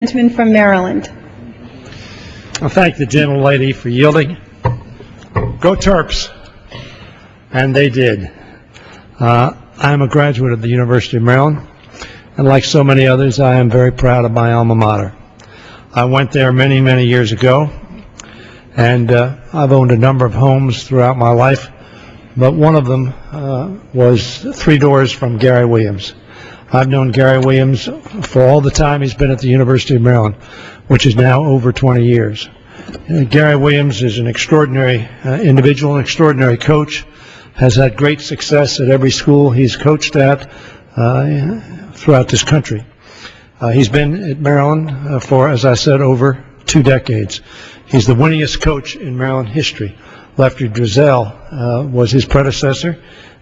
Gentleman from Maryland. I thank the gentlelady for yielding. Go Terps. And they did. I'm a graduate of the University of Maryland, and like so many others, I am very proud of my alma mater. I went there many, many years ago, and I've owned a number of homes throughout my life, but one of them was 3 doors from Gary Williams. I've known Gary Williams for all the time he's been at the University of Maryland, which is now over 20 years. Gary Williams is an extraordinary individual, an extraordinary coach, has had great success at every school he's coached at throughout this country. He's been at Maryland for, as I said, over 2 decades. He's the winningest coach in Maryland history. Lefty Driesell was his predecessor.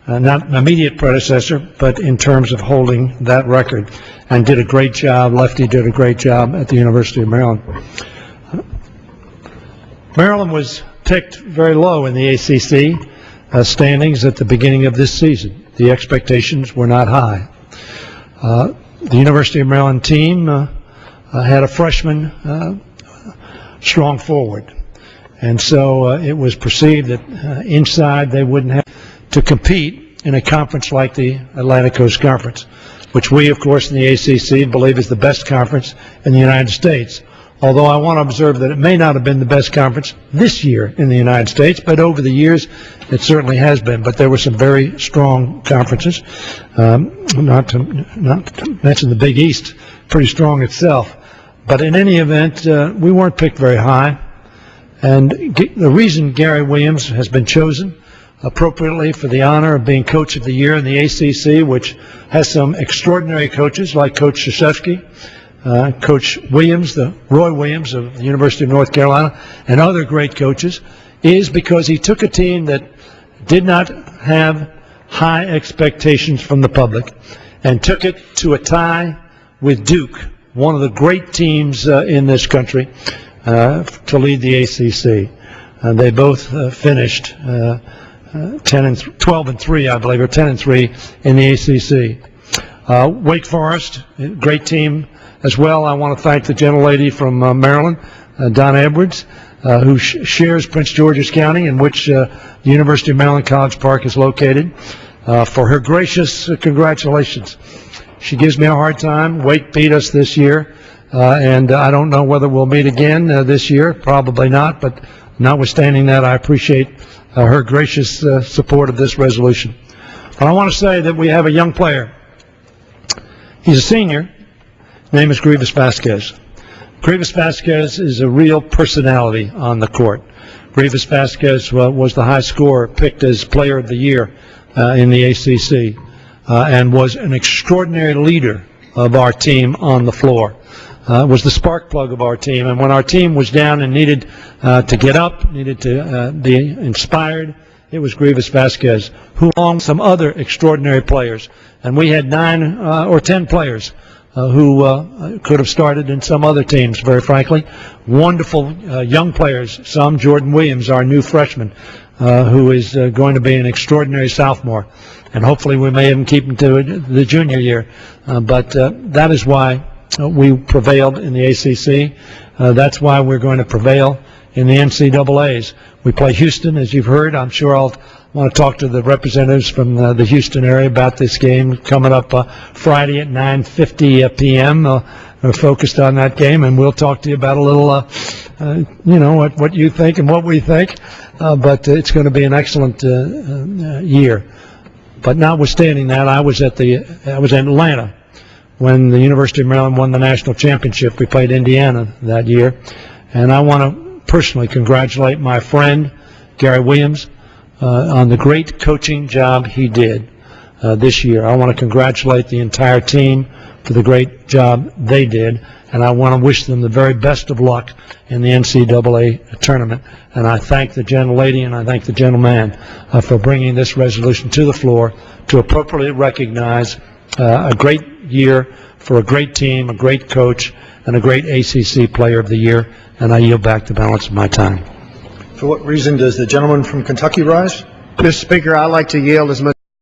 Not immediate predecessor, but in terms of holding that record, and did a great job. Lefty did a great job at the University of Maryland. Maryland was picked very low in the ACC standings at the beginning of this season. The expectations were not high. The University of Maryland team had a freshman strong forward, and so it was perceived that inside they wouldn't have to compete in a conference like the Atlantic Coast Conference, which we, of course, in the ACC believe is the best conference in the United States. Although I want to observe that it may not have been the best conference this year in the United States, but over the years it certainly has been. But there were some very strong conferences, not to mention the Big East, pretty strong itself. But in any event, we weren't picked very high. And the reason Gary Williams has been chosen appropriately for the honor of being Coach of the Year in the ACC, which has some extraordinary coaches like Coach Krzyzewski, Coach Williams, the Roy Williams of the University of North Carolina, and other great coaches, is because he took a team that did not have high expectations from the public and took it to a tie with Duke, one of the great teams in this country, to lead the ACC. They both finished 12-3, I believe, or 10-3 in the ACC. Wake Forest, great team as well. I want to thank the gentlelady from Maryland, Donna Edwards, who shares Prince George's County, in which the University of Maryland College Park is located, for her gracious congratulations. She gives me a hard time. Wake beat us this year, and I don't know whether we'll meet again this year. Probably not, but notwithstanding that, I appreciate her gracious support of this resolution. But I want to say that we have a young player. He's a senior. His name is Grievous Vasquez. Grievous Vasquez is a real personality on the court. Grievous Vasquez was the high scorer, picked as Player of the Year in the ACC, and was an extraordinary leader of our team on the floor. Was the spark plug of our team, and when our team was down and needed to get up, needed to be inspired, it was Grievous Vasquez, who along with some other extraordinary players, and we had 9 or 10 players who could have started in some other teams, very frankly. Wonderful young players, some Jordan Williams, our new freshman, who is going to be an extraordinary sophomore, and hopefully we may even keep him to the junior year. But that is why we prevailed in the ACC. That's why we're going to prevail in the NCAAs. We play Houston, as you've heard. I'm sure I'll want to talk to the representatives from the Houston area about this game coming up Friday at 9:50 p.m. We're focused on that game, and we'll talk to you about a little, what you think and what we think. But it's going to be an excellent year. But notwithstanding that, I was in Atlanta when the University of Maryland won the national championship. We played Indiana that year. And I want to personally congratulate my friend, Gary Williams, on the great coaching job he did this year. I want to congratulate the entire team for the great job they did. And I want to wish them the very best of luck in the NCAA tournament. And I thank the gentlelady and I thank the gentleman for bringing this resolution to the floor to appropriately recognize a great year for a great team, a great coach, and a great ACC Player of the Year, and I yield back the balance of my time. For what reason does the gentleman from Kentucky rise? Mr. Speaker, I'd like to yield as much